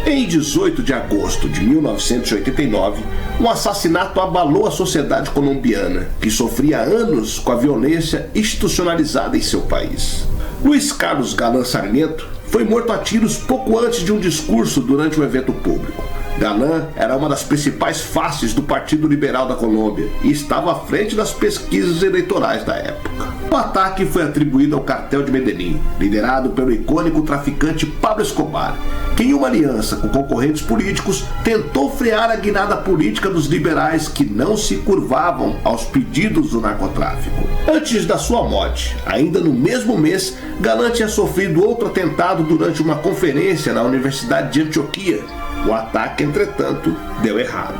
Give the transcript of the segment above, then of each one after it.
Em 18 de agosto de 1989, um assassinato abalou a sociedade colombiana, que sofria há anos com a violência institucionalizada em seu país. Luiz Carlos Galán Sarmiento foi morto a tiros pouco antes de um discurso durante um evento público. Galán era uma das principais faces do Partido Liberal da Colômbia e estava à frente das pesquisas eleitorais da época. O ataque foi atribuído ao cartel de Medellín, liderado pelo icônico traficante Pablo Escobar, que em uma aliança com concorrentes políticos tentou frear a guinada política dos liberais que não se curvavam aos pedidos do narcotráfico. Antes da sua morte, ainda no mesmo mês, Galán tinha sofrido outro atentado durante uma conferência na Universidade de Antioquia. O ataque, entretanto, deu errado.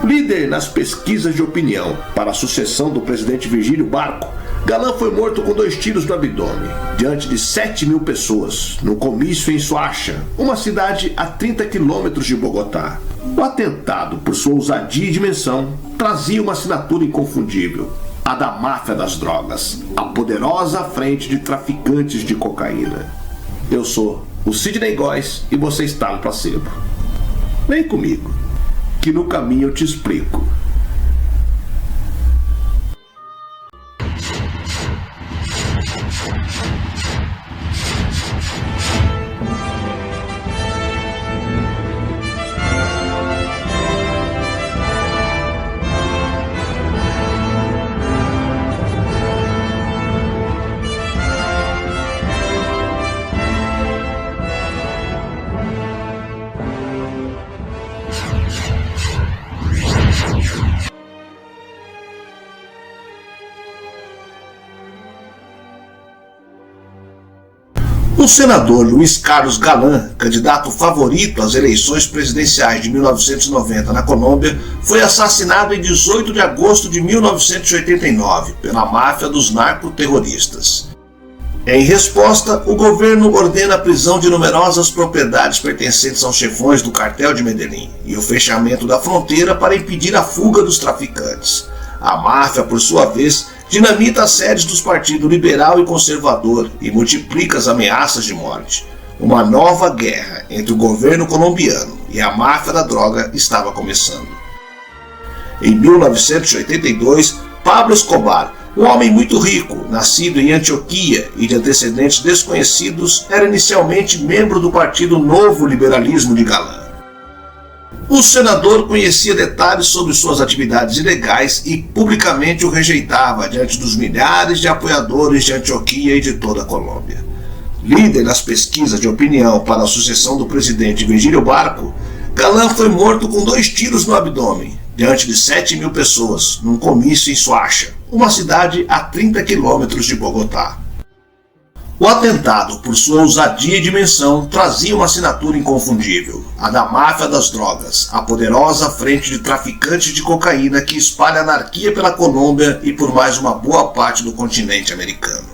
Líder nas pesquisas de opinião para a sucessão do presidente Virgílio Barco, Galán foi morto com 2 tiros no abdômen, diante de 7.000 pessoas, num comício em Soacha, uma cidade a 30 quilômetros de Bogotá. O atentado, por sua ousadia e dimensão, trazia uma assinatura inconfundível: a da máfia das drogas, a poderosa frente de traficantes de cocaína. Eu sou o Sidney Góes e você está no placebo. Vem comigo, que no caminho eu te explico. O senador Luiz Carlos Galán, candidato favorito às eleições presidenciais de 1990 na Colômbia, foi assassinado em 18 de agosto de 1989 pela máfia dos narcoterroristas. Em resposta, o governo ordena a prisão de numerosas propriedades pertencentes aos chefões do cartel de Medellín e o fechamento da fronteira para impedir a fuga dos traficantes. A máfia, por sua vez, dinamita as sedes dos partidos liberal e conservador e multiplica as ameaças de morte. Uma nova guerra entre o governo colombiano e a máfia da droga estava começando. Em 1982, Pablo Escobar, um homem muito rico, nascido em Antioquia e de antecedentes desconhecidos, era inicialmente membro do Partido Novo Liberalismo de Galán. O senador conhecia detalhes sobre suas atividades ilegais e publicamente o rejeitava diante dos milhares de apoiadores de Antioquia e de toda a Colômbia. Líder nas pesquisas de opinião para a sucessão do presidente Virgílio Barco, Galán foi morto com 2 tiros no abdômen, diante de 7.000 pessoas, num comício em Soacha, uma cidade a 30 quilômetros de Bogotá. O atentado, por sua ousadia e dimensão, trazia uma assinatura inconfundível: a da máfia das drogas, a poderosa frente de traficantes de cocaína que espalha anarquia pela Colômbia e por mais uma boa parte do continente americano.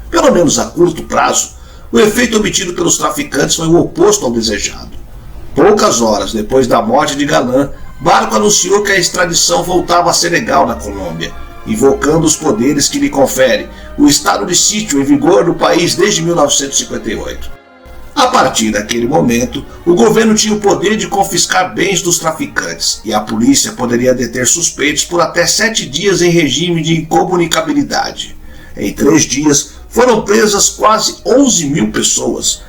Pelo menos a curto prazo, o efeito obtido pelos traficantes foi o oposto ao desejado. Poucas horas depois da morte de Galán, Barco anunciou que a extradição voltava a ser legal na Colômbia, invocando os poderes que lhe confere o estado de sítio em vigor no país desde 1958. A partir daquele momento, o governo tinha o poder de confiscar bens dos traficantes e a polícia poderia deter suspeitos por até 7 dias em regime de incomunicabilidade. Em 3 dias, foram presas quase 11.000 pessoas.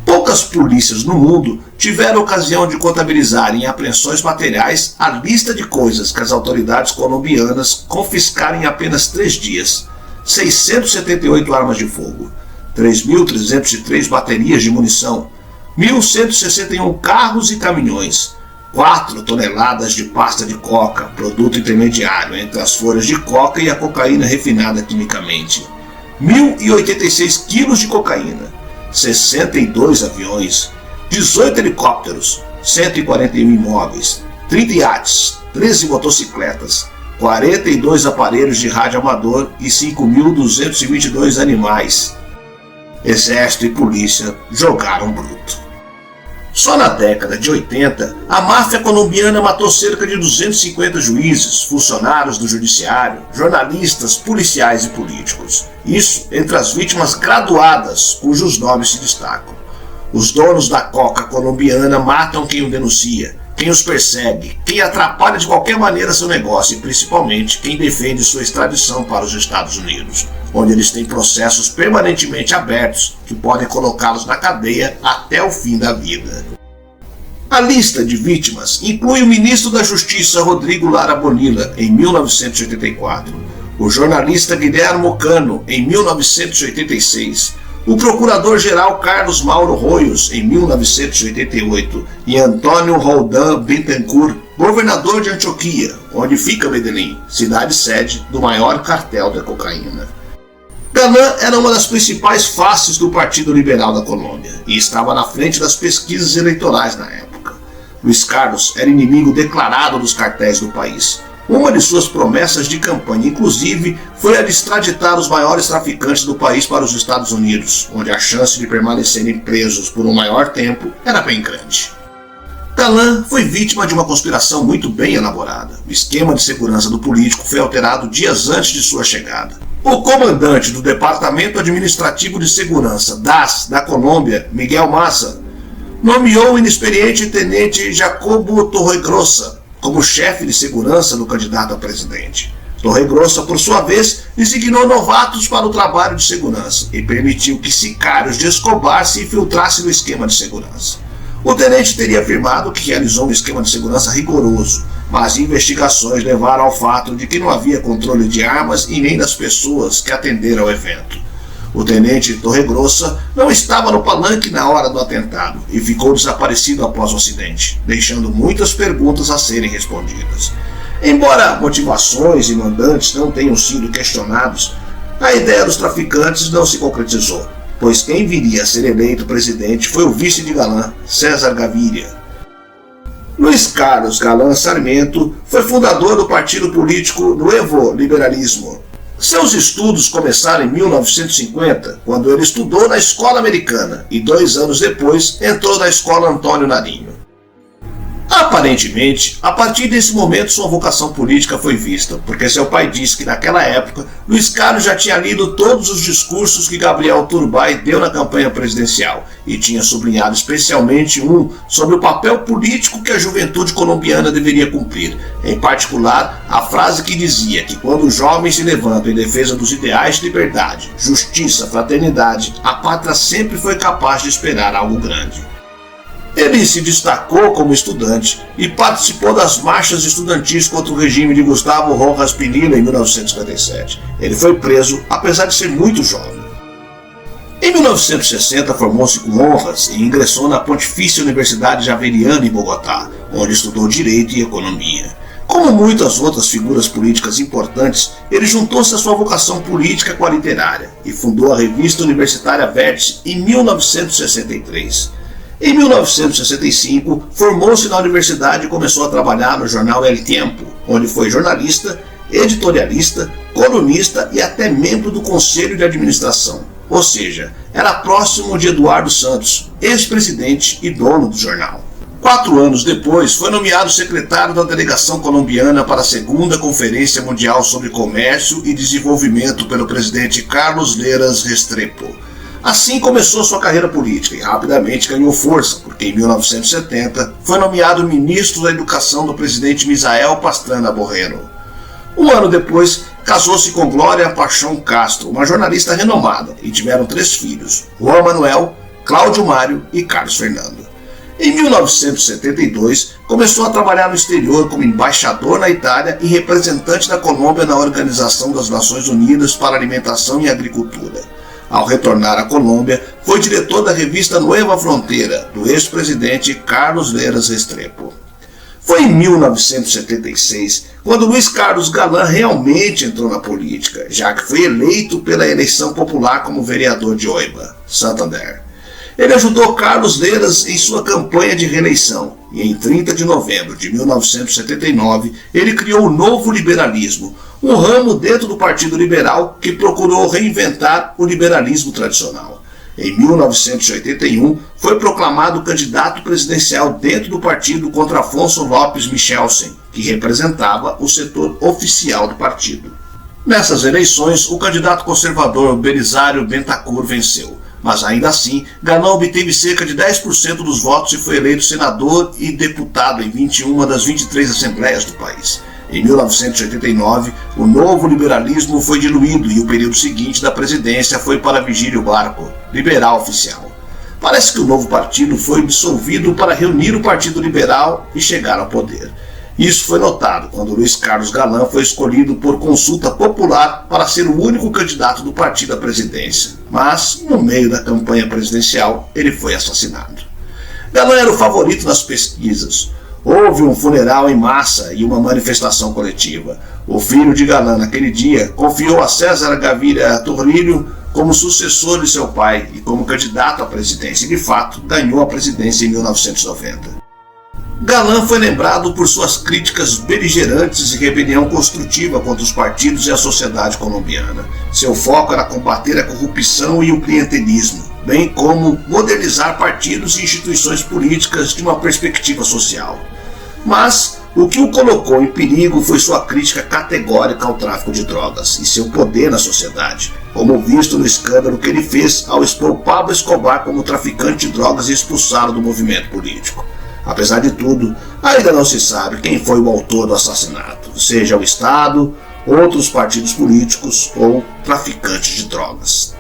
Poucas polícias no mundo tiveram ocasião de contabilizar em apreensões materiais a lista de coisas que as autoridades colombianas confiscaram em apenas 3 dias: 678 armas de fogo, 3.303 baterias de munição, 1.161 carros e caminhões, 4 toneladas de pasta de coca, produto intermediário entre as folhas de coca e a cocaína refinada quimicamente, 1.086 quilos de cocaína, 62 aviões, 18 helicópteros, 141 imóveis, 30 iates, 13 motocicletas, 42 aparelhos de rádio amador e 5.222 animais. Exército e polícia jogaram bruto. Só na década de 80, a máfia colombiana matou cerca de 250 juízes, funcionários do judiciário, jornalistas, policiais e políticos. Isso entre as vítimas graduadas, cujos nomes se destacam. Os donos da coca colombiana matam quem o denuncia, quem os persegue, quem atrapalha de qualquer maneira seu negócio e principalmente quem defende sua extradição para os Estados Unidos, onde eles têm processos permanentemente abertos que podem colocá-los na cadeia até o fim da vida. A lista de vítimas inclui o ministro da Justiça Rodrigo Lara Bonilla, em 1984, o jornalista Guillermo Cano, em 1986, o procurador-geral Carlos Mauro Royos, em 1988, e Antônio Roldan Bittencourt, governador de Antioquia, onde fica Medellín, cidade-sede do maior cartel da cocaína. Galán era uma das principais faces do Partido Liberal da Colômbia e estava na frente das pesquisas eleitorais na época. Luiz Carlos era inimigo declarado dos cartéis do país. Uma de suas promessas de campanha, inclusive, foi a de extraditar os maiores traficantes do país para os Estados Unidos, onde a chance de permanecerem presos por um maior tempo era bem grande. Galán foi vítima de uma conspiração muito bem elaborada. O esquema de segurança do político foi alterado dias antes de sua chegada. O comandante do Departamento Administrativo de Segurança, DAS, da Colômbia, Miguel Massa, nomeou o inexperiente tenente Jacobo Torregrossa como chefe de segurança do candidato a presidente. Torregrossa, por sua vez, designou novatos para o trabalho de segurança e permitiu que sicários de Escobar se infiltrassem no esquema de segurança. O tenente teria afirmado que realizou um esquema de segurança rigoroso, mas investigações levaram ao fato de que não havia controle de armas e nem das pessoas que atenderam ao evento. O tenente Torregrossa não estava no palanque na hora do atentado e ficou desaparecido após o acidente, deixando muitas perguntas a serem respondidas. Embora motivações e mandantes não tenham sido questionados, a ideia dos traficantes não se concretizou, pois quem viria a ser eleito presidente foi o vice de Galán, César Gaviria. Luiz Carlos Galán Sarmiento foi fundador do partido político Nuevo Liberalismo. Seus estudos começaram em 1950, quando ele estudou na escola americana e 2 anos depois entrou na escola Antônio Nariño. Aparentemente, a partir desse momento sua vocação política foi vista, porque seu pai disse que naquela época Luiz Carlos já tinha lido todos os discursos que Gabriel Turbay deu na campanha presidencial e tinha sublinhado especialmente um sobre o papel político que a juventude colombiana deveria cumprir, em particular a frase que dizia que quando os jovens se levantam em defesa dos ideais de liberdade, justiça, fraternidade, a pátria sempre foi capaz de esperar algo grande. Ele se destacou como estudante e participou das marchas estudantis contra o regime de Gustavo Rojas Pinilla em 1957. Ele foi preso, apesar de ser muito jovem. Em 1960 formou-se com honras e ingressou na Pontifícia Universidade Javeriana em Bogotá, onde estudou Direito e Economia. Como muitas outras figuras políticas importantes, ele juntou-se à sua vocação política com a literária e fundou a revista universitária Vértice em 1963. Em 1965, formou-se na universidade e começou a trabalhar no jornal El Tiempo, onde foi jornalista, editorialista, colunista e até membro do conselho de administração. Ou seja, era próximo de Eduardo Santos, ex-presidente e dono do jornal. 4 anos depois, foi nomeado secretário da delegação colombiana para a 2ª Conferência Mundial sobre Comércio e Desenvolvimento pelo presidente Carlos Lleras Restrepo. Assim começou sua carreira política e rapidamente ganhou força, porque em 1970 foi nomeado ministro da Educação do presidente Misael Pastrana Borrero. Um ano depois, casou-se com Glória Paixão Castro, uma jornalista renomada, e tiveram 3 filhos, Juan Manuel, Cláudio Mário e Carlos Fernando. Em 1972, começou a trabalhar no exterior como embaixador na Itália e representante da Colômbia na Organização das Nações Unidas para Alimentação e Agricultura. Ao retornar à Colômbia, foi diretor da revista Nueva Fronteira, do ex-presidente Carlos Lleras Restrepo. Foi em 1976 quando Luiz Carlos Galán realmente entrou na política, já que foi eleito pela eleição popular como vereador de Oiba, Santander. Ele ajudou Carlos Lleras em sua campanha de reeleição e em 30 de novembro de 1979 ele criou o Novo Liberalismo, um ramo dentro do Partido Liberal que procurou reinventar o liberalismo tradicional. Em 1981, foi proclamado candidato presidencial dentro do partido contra Afonso Lopes Michelsen, que representava o setor oficial do partido. Nessas eleições, o candidato conservador Belisário Bentancur venceu, mas ainda assim, Galan obteve cerca de 10% dos votos e foi eleito senador e deputado em 21 das 23 assembleias do país. Em 1989, o novo liberalismo foi diluído e o período seguinte da presidência foi para Vigílio Barco, liberal oficial. Parece que o novo partido foi dissolvido para reunir o Partido Liberal e chegar ao poder. Isso foi notado quando Luiz Carlos Galan foi escolhido por consulta popular para ser o único candidato do partido à presidência. Mas, no meio da campanha presidencial, ele foi assassinado. Galan era o favorito nas pesquisas. Houve um funeral em massa e uma manifestação coletiva. O filho de Galan, naquele dia, confiou a César Gaviria Torrilho como sucessor de seu pai e como candidato à presidência. E, de fato, ganhou a presidência em 1990. Galan foi lembrado por suas críticas beligerantes e rebelião construtiva contra os partidos e a sociedade colombiana. Seu foco era combater a corrupção e o clientelismo, bem como modernizar partidos e instituições políticas de uma perspectiva social. Mas o que o colocou em perigo foi sua crítica categórica ao tráfico de drogas e seu poder na sociedade, como visto no escândalo que ele fez ao expor Pablo Escobar como traficante de drogas e expulsá-lo do movimento político. Apesar de tudo, ainda não se sabe quem foi o autor do assassinato, seja o Estado, outros partidos políticos ou traficantes de drogas.